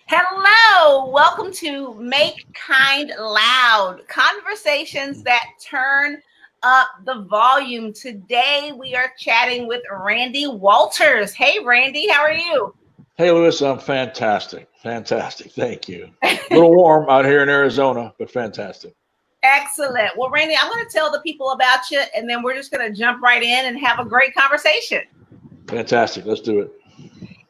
Hello, welcome to Make Kind Loud, conversations that turn up the volume. Today we are chatting with Randy Walters. Hey, Randy, how are you? Hey, Lewis, I'm fantastic. Fantastic. Thank you. A little warm out here in Arizona, but fantastic. Excellent. Well, Randy, I'm going to tell the people about you, and then we're just going to jump right in and have a great conversation. Fantastic. Let's do it.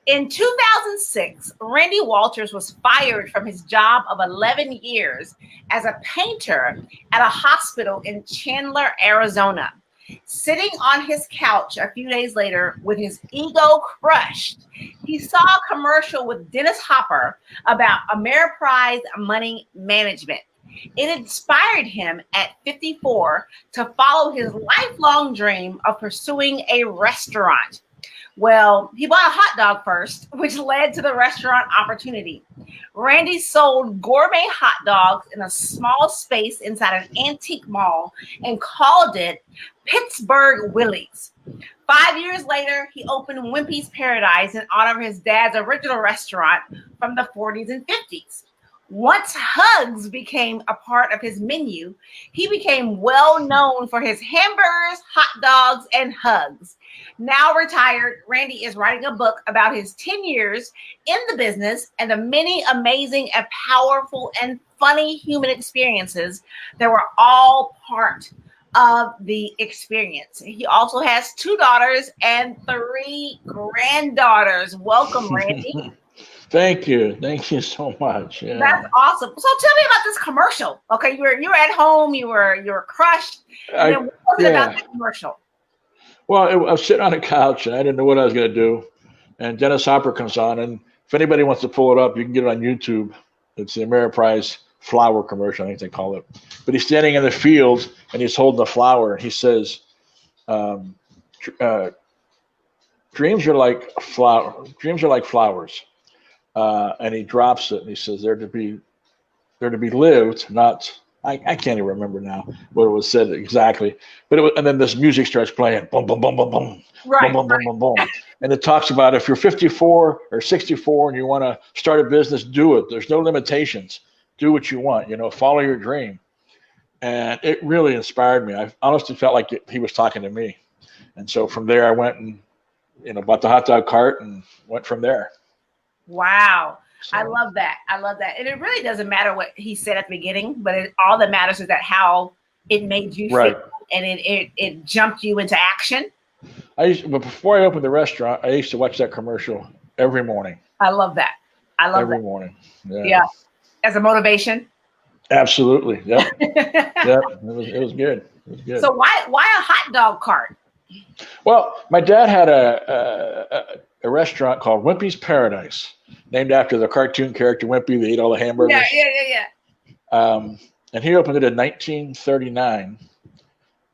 In 2006, Randy Walters was fired from his job of 11 years as a painter at a hospital in Chandler, Arizona. Sitting on his couch a few days later with his ego crushed, he saw a commercial with Dennis Hopper about Ameriprise Money Management. It inspired him at 54 to follow his lifelong dream of pursuing a restaurant. Well, he bought a hot dog first, which led to the restaurant opportunity. Randy sold gourmet hot dogs in a small space inside an antique mall and called it Pittsburgh Willy's. 5 years later, he opened Wimpy's Paradise in honor of his dad's original restaurant from the 40s and 50s. Once hugs became a part of his menu, he became well known for his hamburgers, hot dogs, and hugs. Now retired, Randy is writing a book about his 10 years in the business and the many amazing and powerful and funny human experiences that were all part of the experience. He also has 2 daughters and 3 granddaughters. Welcome, Randy. Thank you. Thank you so much. Yeah. That's awesome. So tell me about this commercial. Okay, you were at home, you were crushed. And then what was it about that commercial? Well, I was sitting on a couch and I didn't know what I was going to do. And Dennis Hopper comes on, and if anybody wants to pull it up, you can get it on YouTube. It's the Ameriprise flower commercial, I think they call it. But he's standing in the field and he's holding the flower, and he says, "Dreams are like flowers." And he drops it and he says, "They're to be lived, not." I can't even remember now what it was said exactly, but and then this music starts playing, boom, boom, boom, boom, boom, right, boom, boom, boom, boom, boom, and it talks about if you're 54 or 64 and you want to start a business, do it. There's no limitations. Do what you want. Follow your dream. And it really inspired me. I honestly felt like he was talking to me, and so from there I went and bought the hot dog cart and went from there. Wow. So, I love that. And it really doesn't matter what he said at the beginning, but all that matters is that how it made you feel, and it jumped you into action. But before I opened the restaurant, I used to watch that commercial every morning. I love that. Every morning. Yeah. As a motivation. Absolutely. Yep. Yep. It was good. So why a hot dog cart? Well, my dad had a restaurant called Wimpy's Paradise, named after the cartoon character Wimpy that ate all the hamburgers. Yeah. And he opened it in 1939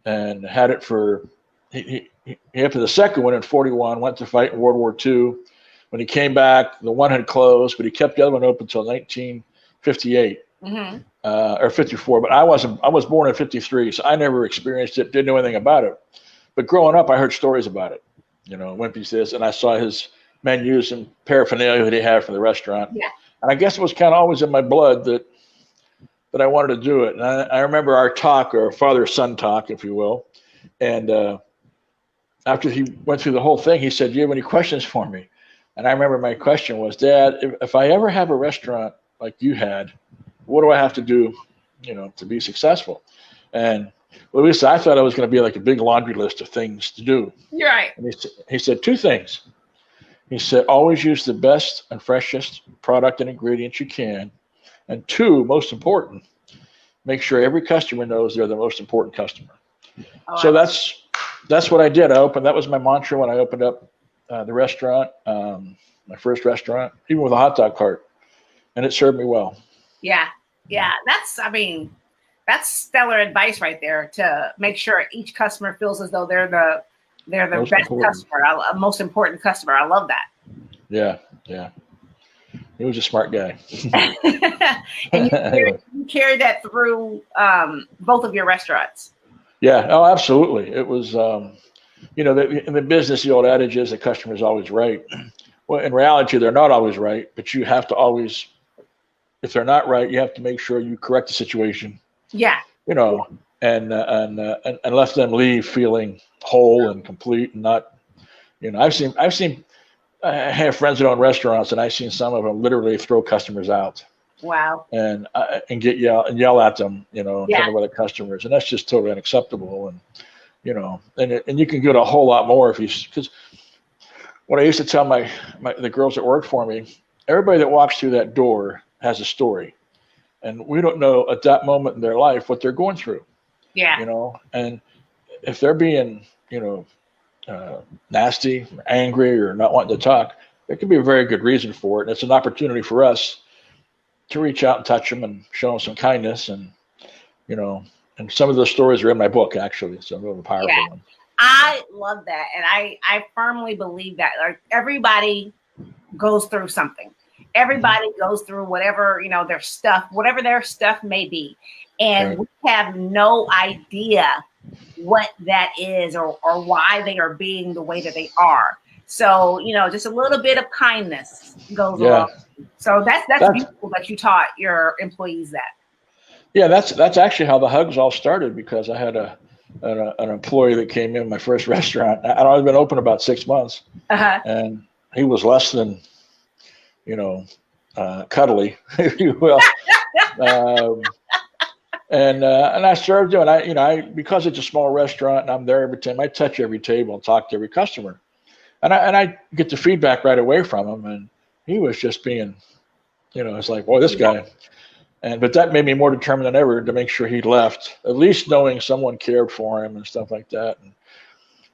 and had it for, he opened the second one in 41, went to fight in World War II. When he came back, the one had closed, but he kept the other one open until 1958 or 54. But I was born in 53, so I never experienced it, didn't know anything about it. But growing up, I heard stories about it. Wimpy's this, and I saw his menus and paraphernalia that he had for the restaurant. Yeah. And I guess it was kind of always in my blood that I wanted to do it. And I remember our talk, or father-son talk, if you will. And after he went through the whole thing, he said, "Do you have any questions for me?" And I remember my question was, "Dad, if I ever have a restaurant like you had, what do I have to do, to be successful?" And Louisa, I thought it was going to be like a big laundry list of things to do. You're right. And he said 2 things. He said, always use the best and freshest product and ingredients you can. And 2, most important, make sure every customer knows they're the most important customer. So that's what I did. That was my mantra when I opened up the restaurant, my first restaurant, even with a hot dog cart. And it served me well. Yeah. That's stellar advice right there, to make sure each customer feels as though they're the best customer, most important customer. I love that. Yeah. He was a smart guy. And you carried that through both of your restaurants. Yeah. Oh, absolutely. It was, in the business, the old adage is the customer is always right. Well, in reality, they're not always right, but you have to always, if they're not right, you have to make sure you correct the situation. Yeah. You know, and let them leave feeling whole and complete, and not, you know, I've seen I have friends that own restaurants, and I've seen some of them literally throw customers out. Wow. And get yell at them, you know, in Yeah. front of other customers, and that's just totally unacceptable. And you know, and you can get a whole lot more if you, because what I used to tell the girls that work for me, everybody that walks through that door has a story, and we don't know at that moment in their life what they're going through. Yeah. You know, and if they're being, you know, nasty, or angry, or not wanting to talk, there could be a very good reason for it, and it's an opportunity for us to reach out and touch them and show them some kindness. And you know, and some of those stories are in my book, actually, so they're a powerful one. I love that, and I firmly believe that, like, everybody goes through something. Everybody goes through whatever, you know, whatever their stuff may be, and we have no idea what that is or why they are being the way that they are. So, you know, just a little bit of kindness goes along. So that's beautiful that you taught your employees that. Yeah, that's actually how the hugs all started, because I had an employee that came in my first restaurant. I'd only been open about 6 months, and he was less than, you know, cuddly, if you will. And I started doing, because it's a small restaurant and I'm there every time, I touch every table and talk to every customer, and I get the feedback right away from him, and he was just being, you know, it's like, boy, this guy. But that made me more determined than ever to make sure he left, at least knowing someone cared for him and stuff like that. And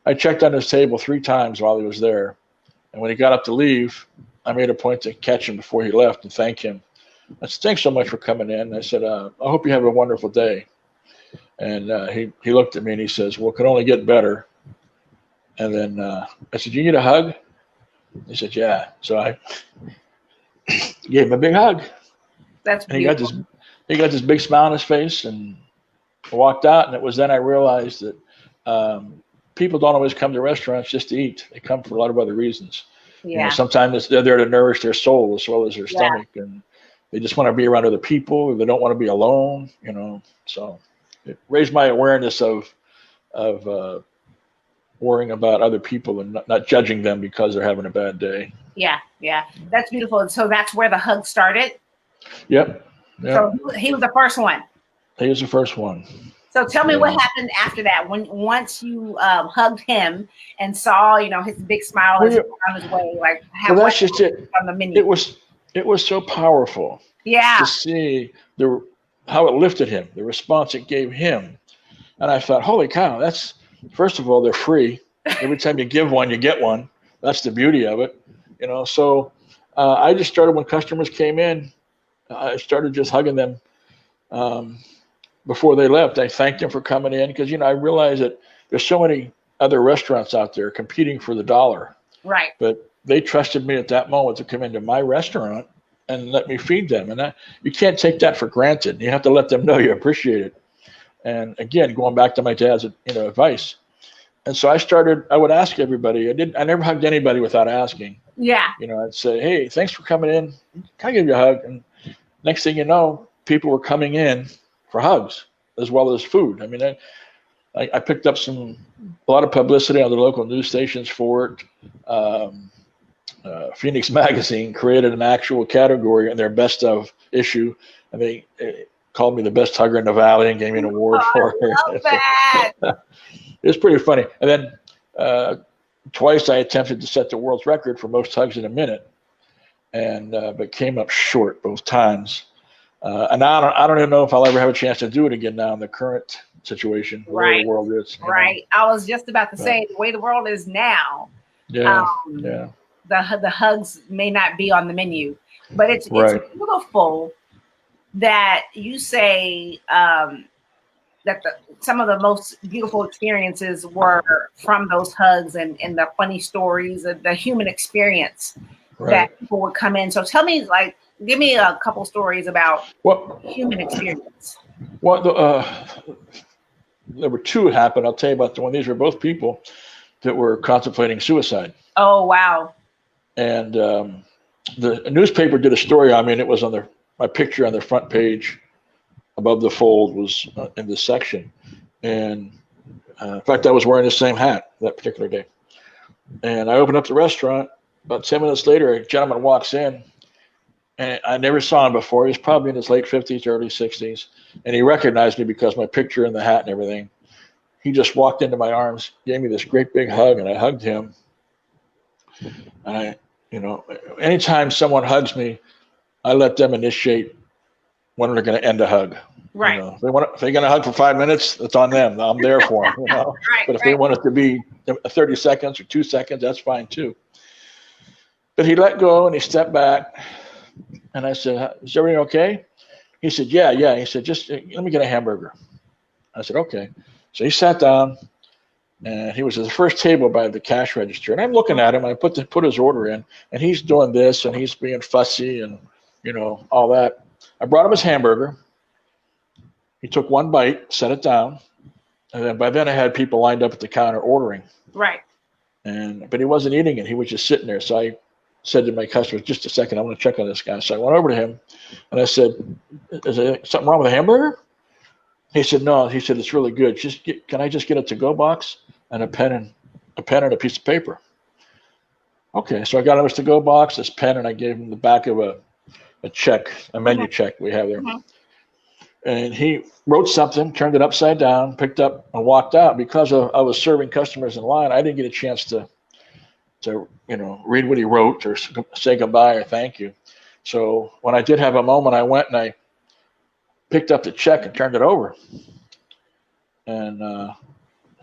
I checked on his table 3 times while he was there. And when he got up to leave, I made a point to catch him before he left and thank him. I said, thanks so much for coming in. I said, I hope you have a wonderful day. And he looked at me and he says, well, it can only get better. And then I said, you need a hug? He said, yeah. So I gave him a big hug. That's beautiful. And he got this big smile on his face and walked out. And it was then I realized that people don't always come to restaurants just to eat. They come for a lot of other reasons. Yeah. You know, sometimes they're there to nourish their soul as well as their stomach, and they just want to be around other people. They don't want to be alone. You know, so it raised my awareness of worrying about other people and not judging them because they're having a bad day. Yeah, that's beautiful. And so that's where the hug started. Yep. So he was the first one. He was the first one. So tell me what happened after that. Once you hugged him and saw, you know, his big smile as he went on his way, like that's just it. On the menu. It was so powerful. Yeah. To see how it lifted him, the response it gave him, and I thought, holy cow! That's, first of all, they're free. Every time you give one, you get one. That's the beauty of it, you know. So I just started, when customers came in, I started just hugging them before they left. I thanked them for coming in, because, you know, I realized that there's so many other restaurants out there competing for the dollar. Right. But they trusted me at that moment to come into my restaurant and let me feed them. And you can't take that for granted. You have to let them know you appreciate it. And again, going back to my dad's, you know, advice. And so I would ask everybody. I never hugged anybody without asking. Yeah. You know, I'd say, hey, thanks for coming in. Can I give you a hug? And next thing you know, people were coming in for hugs as well as food. I mean, I picked up a lot of publicity on the local news stations for it. Phoenix Magazine created an actual category in their best of issue, and they called me the best hugger in the valley and gave me an award for it. I love that. It's pretty funny. And then twice I attempted to set the world's record for most hugs in a minute, and but came up short both times. And I don't even know if I'll ever have a chance to do it again now in the current situation, where the world is. Right. I was just about to say, the way the world is now. Yeah. The hugs may not be on the menu, but it's beautiful that you say that some of the most beautiful experiences were from those hugs and the funny stories of the human experience that people would come in. So tell me, give me a couple stories about human experience. There were 2 happened. I'll tell you about the one. These were both people that were contemplating suicide. Oh, wow. And the newspaper did a story on me, and it was on my picture on the front page above the fold was in this section. And in fact, I was wearing the same hat that particular day. And I opened up the restaurant. About 10 minutes later, a gentleman walks in, and I never saw him before. He was probably in his late 50s, early 60s. And he recognized me because my picture in the hat and everything. He just walked into my arms, gave me this great big hug, and I hugged him. And anytime someone hugs me, I let them initiate when they're going to end a hug. Right. If they're going to hug for 5 minutes, that's on them. I'm there for them. Right, but if they want it to be 30 seconds or 2 seconds, that's fine too. But he let go and he stepped back, and I said, "Is everything okay?" He said, "Yeah." He said, "Just let me get a hamburger." I said, "Okay." So he sat down, and he was at the first table by the cash register, and I'm looking at him. I put his order in, and he's doing this, and he's being fussy, and all that. I brought him his hamburger. He took one bite, set it down, and then by then I had people lined up at the counter ordering. Right. But he wasn't eating it. He was just sitting there. So I said to my customers, "Just a second, I want to check on this guy." So I went over to him, and I said, "Is there something wrong with the hamburger?" He said, "No." He said, "It's really good. Can I just get a to-go box and a pen and a piece of paper?" Okay, so I got him his to-go box, this pen, and I gave him the back of a check, a menu check we have there. Mm-hmm. And he wrote something, turned it upside down, picked up, and walked out. Because I was serving customers in line, I didn't get a chance to read what he wrote or say goodbye or thank you. So when I did have a moment, I went and I picked up the check and turned it over. And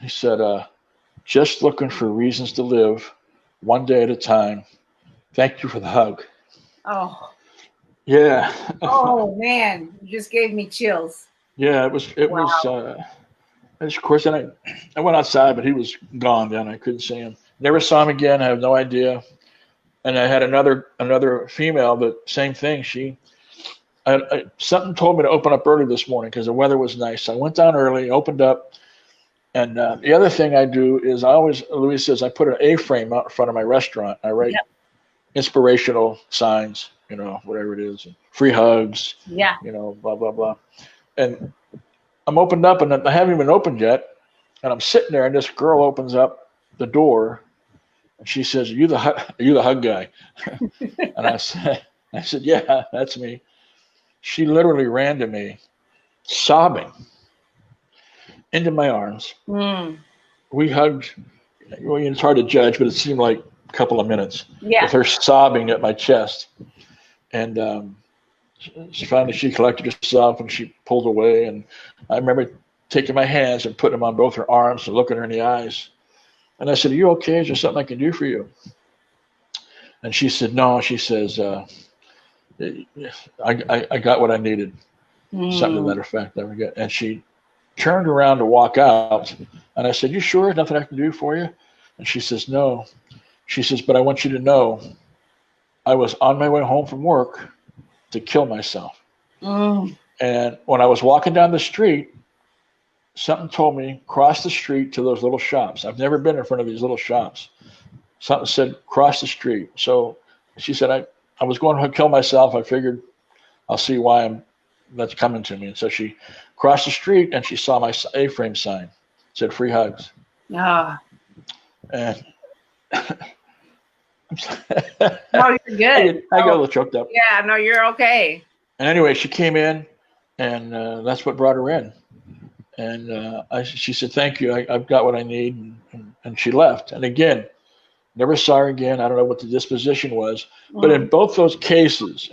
he said, "Just looking for reasons to live, one day at a time. Thank you for the hug." Oh. Yeah. Oh man, you just gave me chills. Yeah, it was. Of course, and I went outside, but he was gone then. I couldn't see him. Never saw him again. I have no idea. And I had another female, the same thing. Something told me to open up early this morning because the weather was nice. So I went down early, opened up. And the other thing I do is Louise says, I put an A-frame out in front of my restaurant. I write inspirational signs, whatever it is, free hugs, blah, blah, blah. And I'm opened up, and I haven't even opened yet. And I'm sitting there, and this girl opens up the door, and she says, Are you the hug guy? And I said, "Yeah, that's me." She literally ran to me, sobbing, into my arms. Mm. We hugged. Well, it's hard to judge, but it seemed like a couple of minutes with her sobbing at my chest. And finally she collected herself and she pulled away. And I remember taking my hands and putting them on both her arms and looking her in the eyes. And I said, "Are you okay? Is there something I can do for you?" And she said, "No." She says, I got what I needed. Something to that effect. And she turned around to walk out. And I said, "You sure? Nothing I can do for you?" And she says, "No." She says, "But I want you to know I was on my way home from work to kill myself." And when I was walking down the street, something told me, cross the street to those little shops. I've never been in front of these little shops. Something said, cross the street. So she said, I was going to kill myself. I figured I'll see why that's coming to me. And so she crossed the street and she saw my A-frame sign. It said, "Free hugs." Ah. And no, you're good. I got a little choked up. Yeah, no, you're okay. And anyway, she came in, and that's what brought her in. And she said, "Thank you. I've got what I need." And she left. And again, never saw her again. I don't know what the disposition was. But in both those cases,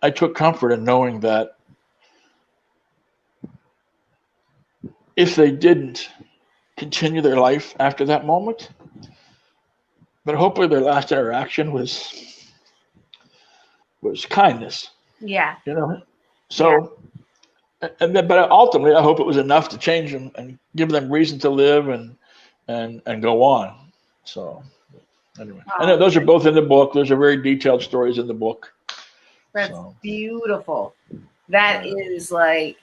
I took comfort in knowing that if they didn't continue their life after that moment, but hopefully their last interaction was kindness. Yeah. So, but ultimately, I hope it was enough to change them and give them reason to live and go on. So, anyway, and those are both in the book. Those are very detailed stories in the book. That's beautiful. That is like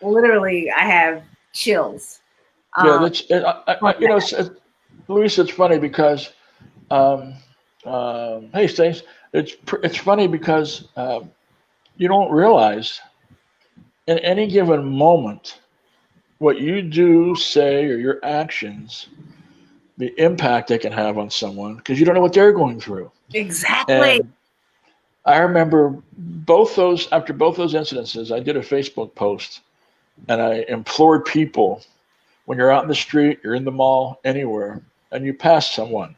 literally, I have chills. Yeah, Louise, it's funny because Hey, Stace, it's funny because you don't realize in any given moment what you do, say, or your actions, the impact they can have on someone because you don't know what they're going through. Exactly. And I remember after both those incidences, I did a Facebook post and I implored people when you're out in the street, you're in the mall, anywhere, and you pass someone,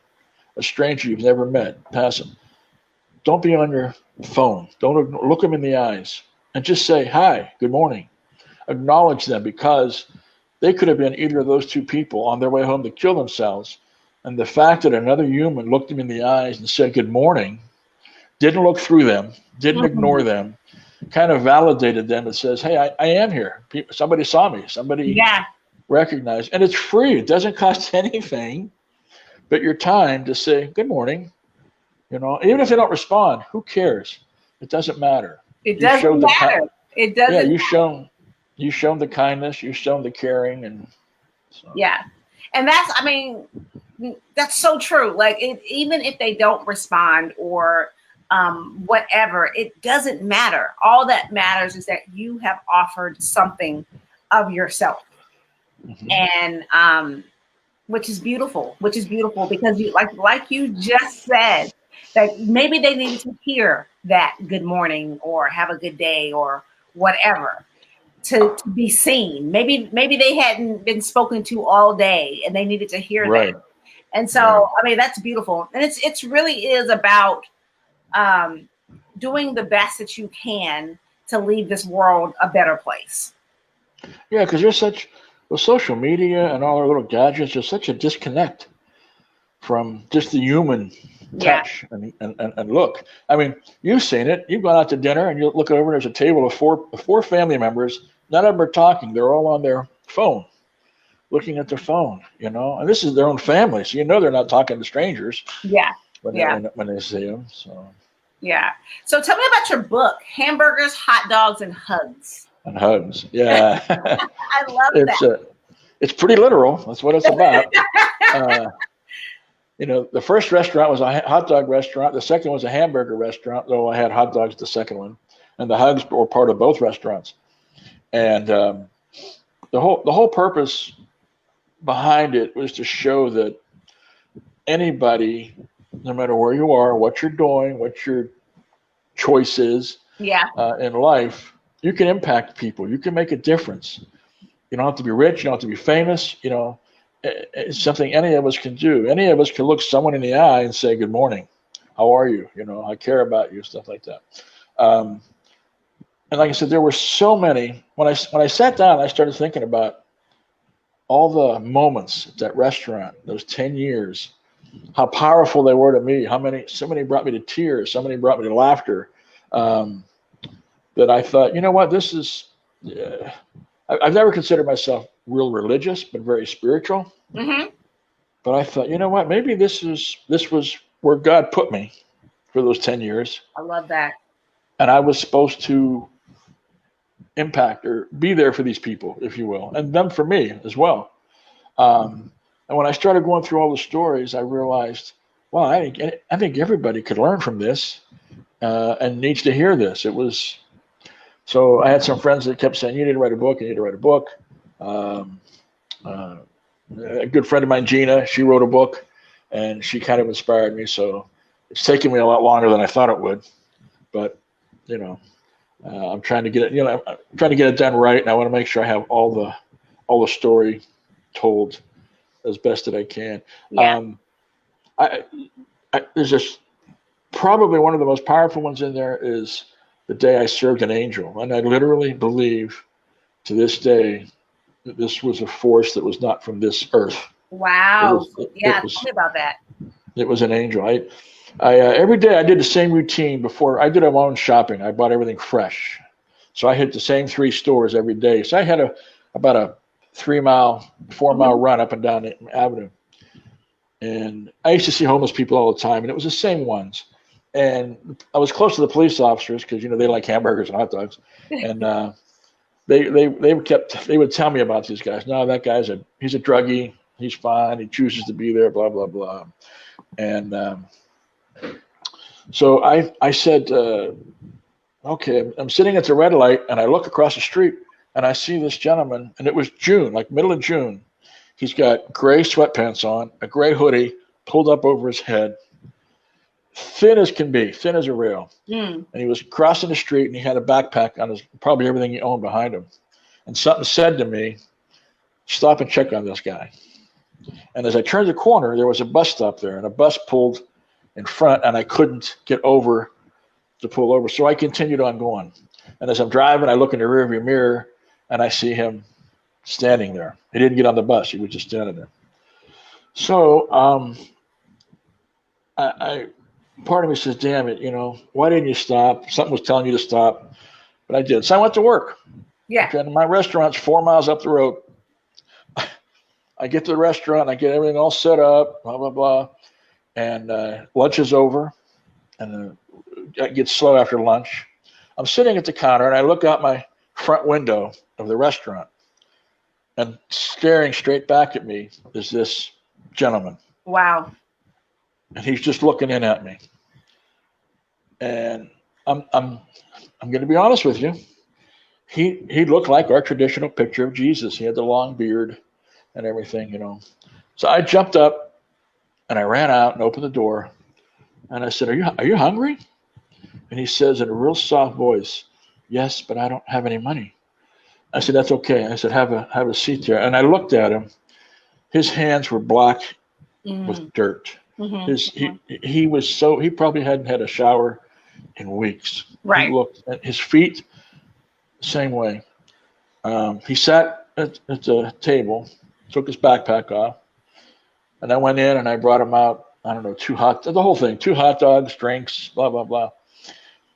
a stranger you've never met, pass them. Don't be on your phone. Don't look them in the eyes and just say, hi, good morning. Acknowledge them because they could have been either of those two people on their way home to kill themselves. And the fact that another human looked them in the eyes and said good morning, didn't look through them, didn't ignore them, kind of validated them and says, hey, I am here. Somebody saw me. Somebody recognized. And it's free. It doesn't cost anything but your time to say good morning. Even if they don't respond, who cares? It doesn't matter. It doesn't matter. It doesn't. Yeah, you've shown the kindness, you've shown the caring, and so. Yeah, and that's so true. Like even if they don't respond or whatever, it doesn't matter. All that matters is that you have offered something of yourself, and which is beautiful. Because you like you just said. That maybe they needed to hear that good morning or have a good day or whatever to be seen. Maybe they hadn't been spoken to all day and they needed to hear that. And so, that's beautiful. And it's really is about doing the best that you can to leave this world a better place. Yeah, because with social media and all our little gadgets, there's such a disconnect from just the human touch and look. You've seen it. You've gone out to dinner and you look over and there's a table of four family members. None of them are talking. They're all on their phone, looking at their phone, and this is their own family. So, they're not talking to strangers. When they see them. So. Yeah. So tell me about your book, Hamburgers, Hot Dogs, and Hugs. And Hugs. Yeah. I love that. It's pretty literal. That's what it's about. The first restaurant was a hot dog restaurant. The second was a hamburger restaurant, though I had hot dogs at the second one. And the Hugs were part of both restaurants. And the whole purpose behind it was to show that anybody, no matter where you are, what you're doing, what your choice is in life, you can impact people. You can make a difference. You don't have to be rich. You don't have to be famous. It's something any of us can do. Any of us can look someone in the eye and say, good morning. How are you? I care about you, stuff like that. And like I said, there were so many. When I sat down, I started thinking about all the moments at that restaurant, those 10 years, how powerful they were to me, so many brought me to tears, so many brought me to laughter, that I thought, what, this is, I've never considered myself real religious, but very spiritual. But I thought, what, maybe this was where God put me for those 10 years. I love that. And I was supposed to impact or be there for these people, if you will, and them for me as well. And when I started going through all the stories, I realized, wow, I think everybody could learn from this and needs to hear this. So I had some friends that kept saying, you need to write a book, you need to write a book. A good friend of mine, Gina, she wrote a book and she kind of inspired me. So it's taken me a lot longer than I thought it would, but I'm trying to get it, I'm trying to get it done right. And I want to make sure I have all the story told as best that I can. There's just probably one of the most powerful ones in there is the day I served an angel. And I literally believe to this day that this was a force that was not from this earth. Wow. Tell me about that. It was an angel. I every day I did the same routine before I did my own shopping. I bought everything fresh. So I hit the same 3 stores every day. So I had about a 4-mile run up and down the avenue. And I used to see homeless people all the time, and it was the same ones. And I was close to the police officers because, they like hamburgers and hot dogs. And they would tell me about these guys. No, that guy's he's a druggie. He's fine. He chooses to be there, blah, blah, blah. And so I said, okay, I'm sitting at the red light, and I look across the street, and I see this gentleman, and it was June, like middle of June. He's got gray sweatpants on, a gray hoodie pulled up over his head, thin as can be, thin as a rail. And he was crossing the street, and he had a backpack on his, probably everything he owned behind him. And something said to me, stop and check on this guy. And as I turned the corner, there was a bus stop there, and a bus pulled in front, and I couldn't get over to pull over. So I continued on going. And as I'm driving, I look in the rearview mirror, and I see him standing there. He didn't get on the bus. He was just standing there. So I part of me says, damn it, why didn't you stop? Something was telling you to stop, but I did. So I went to work. Yeah. And my restaurant's 4 miles up the road. I get to the restaurant, I get everything all set up, blah, blah, blah. And lunch is over, and it gets slow after lunch. I'm sitting at the counter, and I look out my front window of the restaurant, and staring straight back at me is this gentleman. Wow. And he's just looking in at me. And I'm going to be honest with you. He looked like our traditional picture of Jesus. He had the long beard and everything, So I jumped up, and I ran out and opened the door, and I said, "Are you hungry?" And he says in a real soft voice, "Yes, but I don't have any money." I said, "That's okay." I said, "Have a seat there." And I looked at him. His hands were black with dirt. He probably hadn't had a shower in weeks. Right. He looked at his feet, same way. He sat at the table, took his backpack off, and I went in and I brought him out, I don't know, 2 hot dogs, drinks, blah, blah, blah.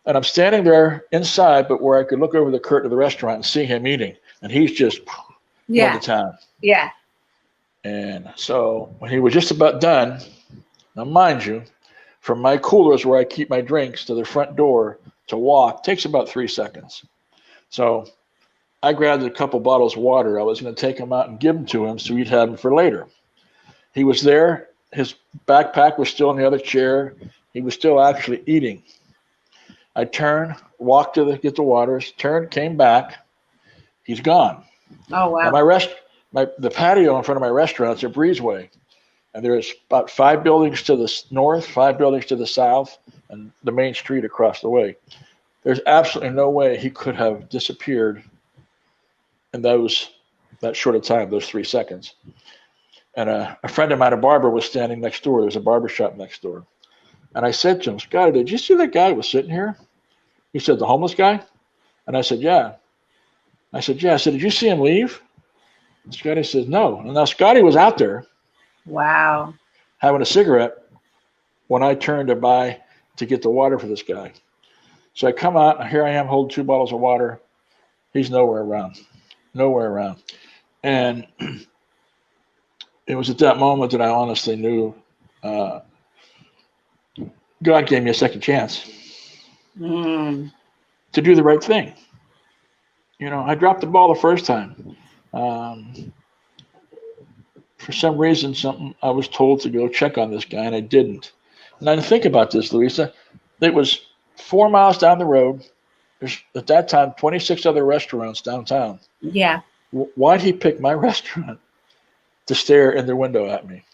And I'm standing there inside, but where I could look over the curtain of the restaurant and see him eating. And he's just going to town. Yeah. And so when he was just about done, now mind you, from my coolers where I keep my drinks to the front door to walk takes about 3 seconds. So I grabbed a couple bottles of water. I was going to take them out and give them to him so he'd have them for later. He was there. His backpack was still in the other chair. He was still actually eating. I turned, walked to get the waters, turned, came back. He's gone. Oh, wow. Now the patio in front of my restaurant is a breezeway. And there's about 5 buildings to the north, 5 buildings to the south, and the main street across the way. There's absolutely no way he could have disappeared in that short of time, those 3 seconds. And a friend of mine, a barber, was standing next door. There's a barber shop next door. And I said to him, "Scotty, did you see that guy who was sitting here?" He said, "The homeless guy?" And I said, "Yeah." I said, "Yeah." I said, "Did you see him leave?" And Scotty says, "No." And now Scotty was out there. Wow. Having a cigarette when I turned to get the water for this guy. So I come out, and here I am holding 2 bottles of water. He's nowhere around. And it was at that moment that I honestly knew God gave me a second chance to do the right thing. I dropped the ball the first time. For some reason, I was told to go check on this guy, and I didn't. And I didn't think about this, Louisa. It was 4 miles down the road. There's, at that time, 26 other restaurants downtown. Yeah. Why'd he pick my restaurant to stare in their window at me?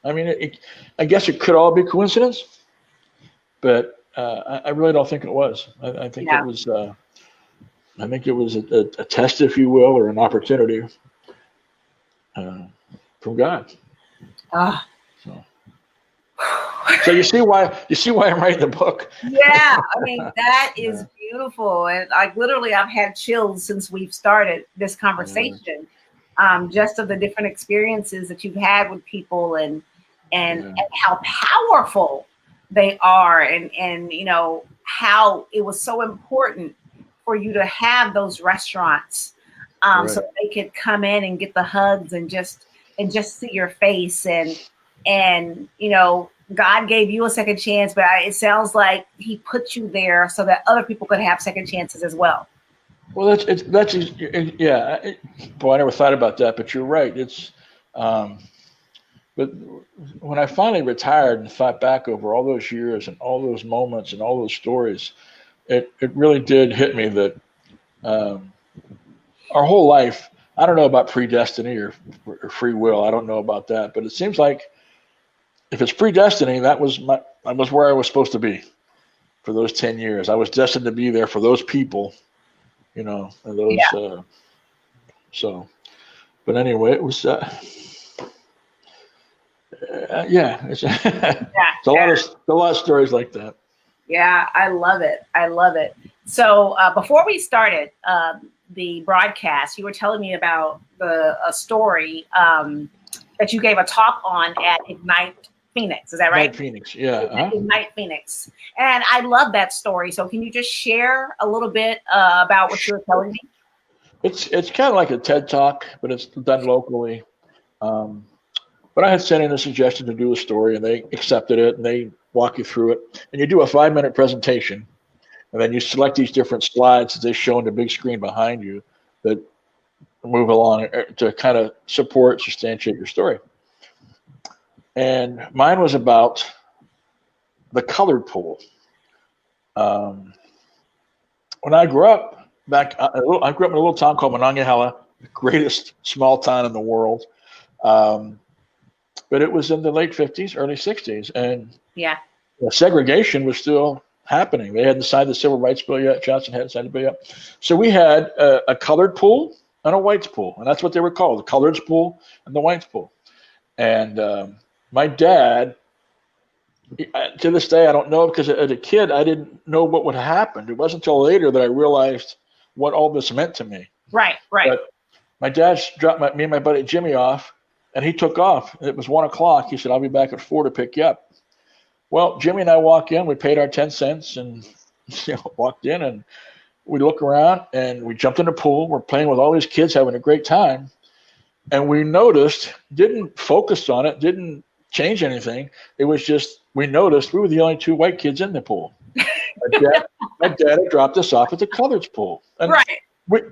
I mean, I guess it could all be coincidence, but I really don't think it was. I think it was. I think it was a test, if you will, or an opportunity from God. So you see why I'm writing the book. Yeah, I mean, that is beautiful, and literally, I've had chills since we've started this conversation. Just of the different experiences that you've had with people, and how powerful they are, and how it was so important for you to have those restaurants, so they could come in and get the hugs and just see your face, and God gave you a second chance, but it sounds like He put you there so that other people could have second chances as well. Well, yeah. Boy, I never thought about that, but you're right. It's But when I finally retired and thought back over all those years and all those moments and all those stories, it really did hit me that um, our whole life, I don't know about predestiny or free will. I don't know about that, but it seems like if it's predestiny, that was where I was supposed to be for those 10 years. I was destined to be there for those people, and those. Yeah. So, but anyway, it was. Yeah, it's a lot of stories like that. Yeah, I love it. I love it. So before we started the broadcast, you were telling me about a story that you gave a talk on at Ignite Phoenix. Is that right? Ignite Phoenix, yeah. Ignite Phoenix. And I love that story. So can you just share a little bit about what you were telling me? It's kind of like a TED Talk, but it's done locally. But I had sent in a suggestion to do a story, and they accepted it, and they walk you through it. And you do a 5-minute presentation, and then you select these different slides that they show on the big screen behind you that move along to kind of substantiate your story. And mine was about the colored pool. When I grew up I grew up in a little town called Monongahela, the greatest small town in the world. But it was in the late 50s, early 60s, and segregation was still happening. They hadn't signed the Civil Rights Bill yet. Johnson hadn't signed the bill yet. So we had a colored pool and a whites pool, and that's what they were called, the coloreds pool and the whites pool. And my dad, to this day, I don't know, because as a kid, I didn't know what would happen. It wasn't until later that I realized what all this meant to me. Right. But my dad dropped me and my buddy Jimmy off, and he took off. It was 1 o'clock. He said, "I'll be back at 4 to pick you up." Well, Jimmy and I walk in. We paid our 10 cents and walked in, and we look around, and we jumped in the pool. We're playing with all these kids, having a great time. And we noticed, didn't focus on it, didn't change anything. It was just, we noticed we were the only 2 white kids in the pool. My dad had dropped us off at the coloreds pool. And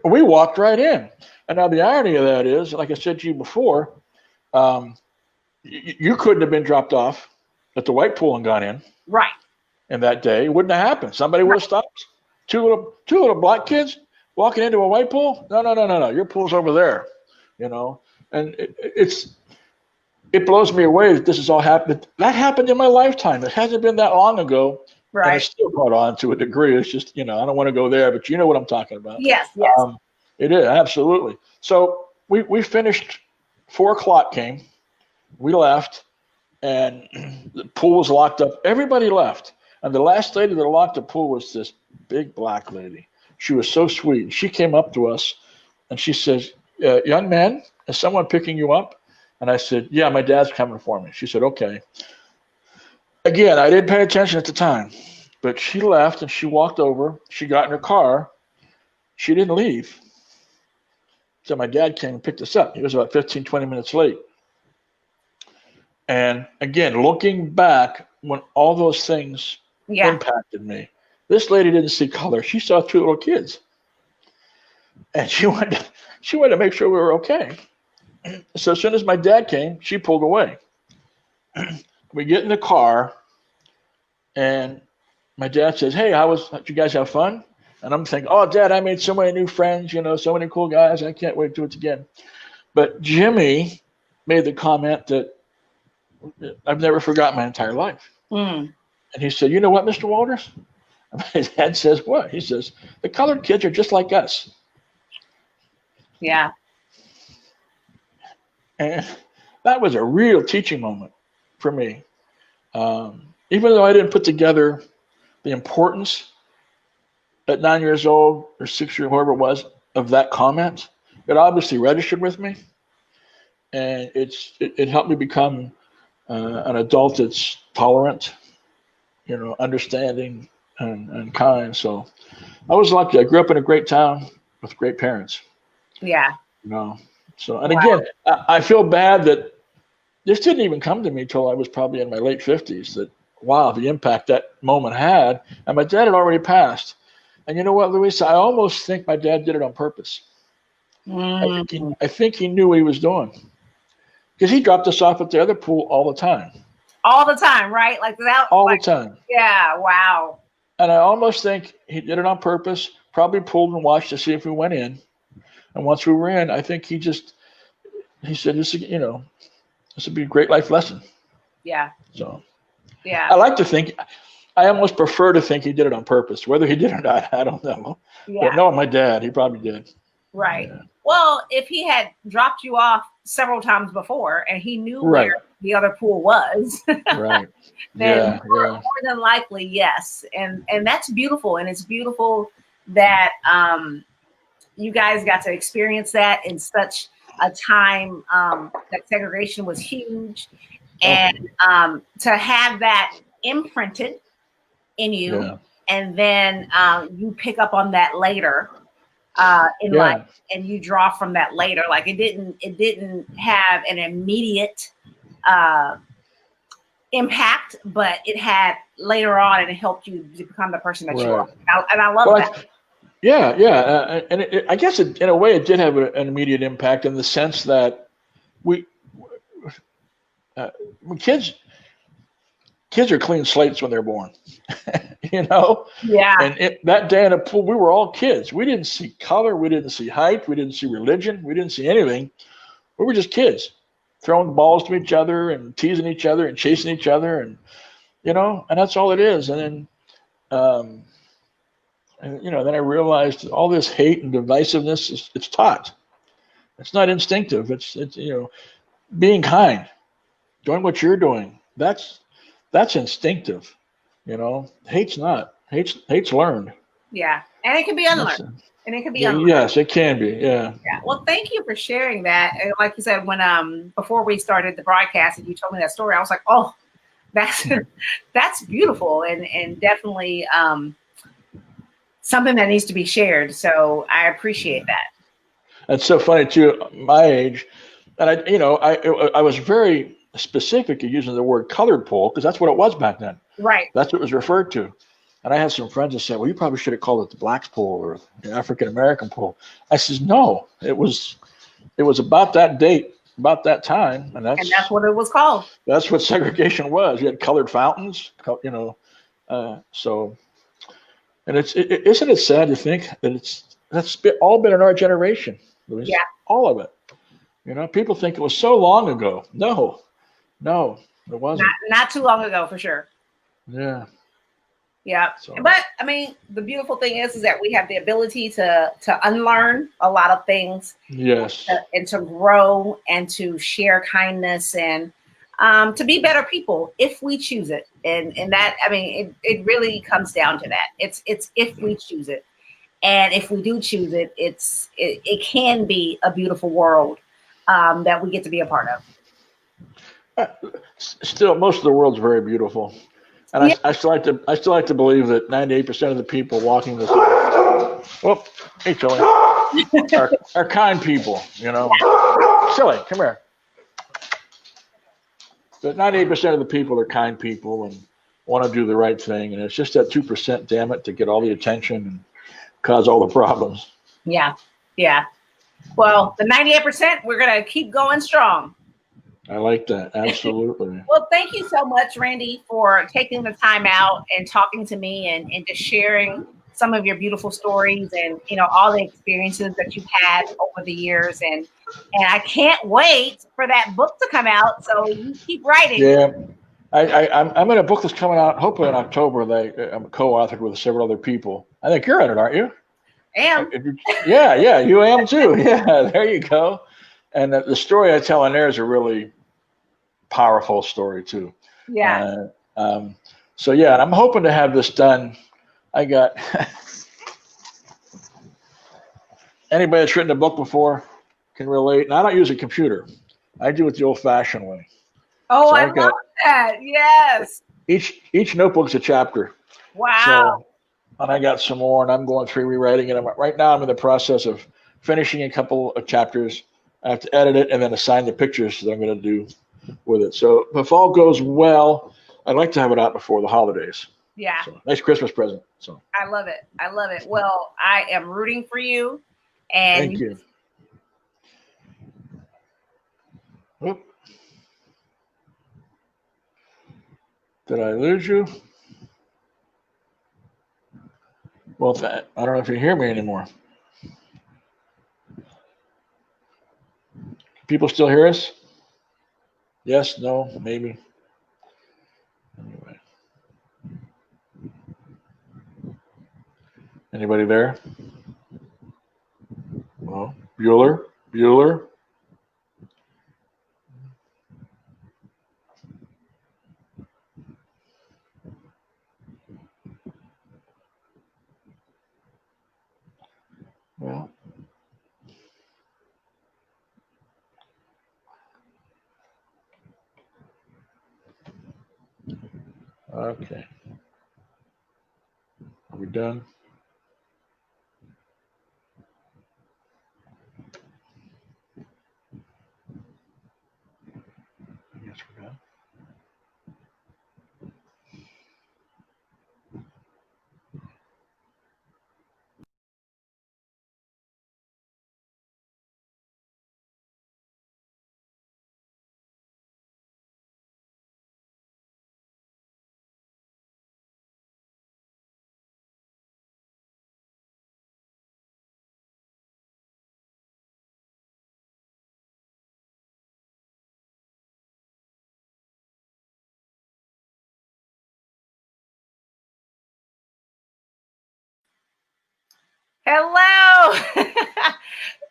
we walked right in. And now the irony of that is, like I said to you before, you couldn't have been dropped off at the white pool and gone in. Right. And that day, it wouldn't have happened. Somebody would have stopped. Two little black kids walking into a white pool. No. Your pool's over there. And it blows me away that this has all happened. That happened in my lifetime. It hasn't been that long ago. Right. And it's still caught on to a degree. It's just, I don't want to go there, but you know what I'm talking about. Yes. It is, absolutely. So we finished, 4 o'clock came. We left, and the pool was locked up. Everybody left. And the last lady that locked the pool was this big black lady. She was so sweet. She came up to us, and she says, "Young man, is someone picking you up?" And I said, "Yeah, my dad's coming for me." She said, "Okay." Again, I didn't pay attention at the time, but she left, and she walked over. She got in her car. She didn't leave. So my dad came and picked us up. He was about 15, 20 minutes late. And again, looking back, when all those things impacted me, this lady didn't see color. She saw 2 little kids. And she wanted to make sure we were okay. So as soon as my dad came, she pulled away. We get in the car, and my dad says, "Hey, did you guys have fun?" And I'm thinking, "Oh, Dad, I made so many new friends, so many cool guys. I can't wait to do it again." But Jimmy made the comment that I've never forgotten my entire life. And he said, "You know what, Mr. Walters?" My dad says, "What?" He says, "The colored kids are just like us." Yeah. And that was a real teaching moment for me. Even though I didn't put together the importance at 9 years old or 6 years, whoever it was, of that comment, it obviously registered with me, and it helped me become an adult that's tolerant, understanding and kind. So I was lucky. I grew up in a great town with great parents. Yeah. So, and again, I feel bad that this didn't even come to me till I was probably in my late 50s, that, wow, the impact that moment had. And my dad had already passed. And you know what, Louisa? I almost think my dad did it on purpose. I think he knew what he was doing. because he dropped us off at the other pool all the time. All the time, right? Like that. All the time. Yeah. Wow. And I almost think he did it on purpose. Probably pulled and watched to see if we went in. And once we were in, I think he said, this, this would be a great life lesson. Yeah. So, yeah. I like to think, I almost prefer to think he did it on purpose. Whether he did or not, I don't know. Yeah. But no, my dad, he probably did. Right. Yeah. Well, if he had dropped you off several times before and he knew where the other pool was, right. then more than likely, yes. And that's beautiful. And it's beautiful that you guys got to experience that in such a time that segregation was huge. And to have that imprinted in you, and then you pick up on that later in life, and you draw from that later. Like it didn't have an immediate impact, but it had later on, and it helped you to become the person that you are. And I love that. And I guess in a way it did have an immediate impact in the sense that kids are clean slates when they're born, Yeah. And that day in a pool, we were all kids. We didn't see color. We didn't see height. We didn't see religion. We didn't see anything. We were just kids throwing balls to each other and teasing each other and chasing each other. And, and that's all it is. And then, then I realized all this hate and divisiveness it's taught. It's not instinctive. It's being kind, doing what you're doing. That's instinctive. Hate's not. Hate's learned. Yeah, and it can be unlearned. Yes, it can be. Yeah. Yeah. Well, thank you for sharing that. And like you said, when before we started the broadcast and you told me that story, I was like, oh, that's beautiful and definitely something that needs to be shared. So I appreciate that. That's so funny too. My age, and I was very specific in using the word colored pool because that's what it was back then. Right. That's what it was referred to. And I had some friends that said, well, you probably should have called it the blacks pool or the African American pool. I says, no, it was about that date, about that time. And that's what it was called. That's what segregation was. You had colored fountains, and isn't it sad to think that that's all been in our generation? Yeah. All of it. People think it was so long ago. No, it wasn't. Not too long ago, for sure. Yeah. Yeah. So. But I mean, the beautiful thing is that we have the ability to unlearn a lot of things. Yes. And to grow and to share kindness and to be better people if we choose it. And that, I mean, it really comes down to that. It's if we choose it. And if we do choose it, it can be a beautiful world that we get to be a part of. Still, most of the world's very beautiful. And I still like to believe that 98% of the people walking this earth, hey, Chili, are kind people, Chili, come here. But 98% of the people are kind people and want to do the right thing. And it's just that 2%, damn it, to get all the attention and cause all the problems. Yeah. Yeah. Well, the 98%, we're going to keep going strong. I like that. Absolutely. Well, thank you so much, Randy, for taking the time out and talking to me and just sharing some of your beautiful stories and, all the experiences that you've had over the years. And I can't wait for that book to come out. So you keep writing. Yeah. I'm in a book that's coming out hopefully in October that I'm co-authored with several other people. I think you're in it, aren't you? I am. Yeah, you am too. Yeah, there you go. And the story I tell in there is a really powerful story too. Yeah. So yeah, and I'm hoping to have this done. I got anybody that's written a book before can relate. And I don't use a computer. I do it the old-fashioned way. Oh, so I love that. Yes. Each notebook's a chapter. Wow. So, and I got some more, and I'm going through rewriting it. Right now, I'm in the process of finishing a couple of chapters. I have to edit it and then assign the pictures that I'm going to do with it. So if all goes well, I'd like to have it out before the holidays. Yeah. So, nice Christmas present. So I love it. I love it. Well, I am rooting for you. And thank you. Did I lose you? Well, I don't know if you hear me anymore. People still hear us? Yes, no, maybe. Anyway. Anybody there? Well, Bueller? Well, okay. Are we done? I guess we're done. Hello.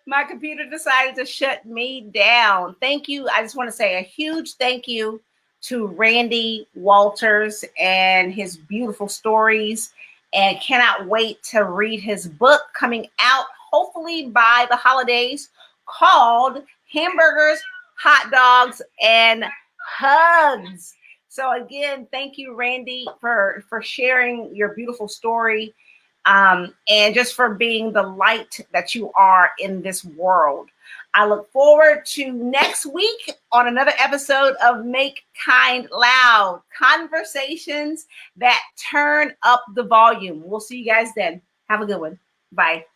My computer decided to shut me down. Thank you. I just want to say a huge thank you to Randy Walters and his beautiful stories, and cannot wait to read his book coming out hopefully by the holidays, called Hamburgers, Hot Dogs, and Hugs. So again, thank you, Randy, for sharing your beautiful story, and just for being the light that you are in this world. I look forward to next week on another episode of Make Kind Loud, conversations that turn up the volume. We'll see you guys then. Have a good one. Bye.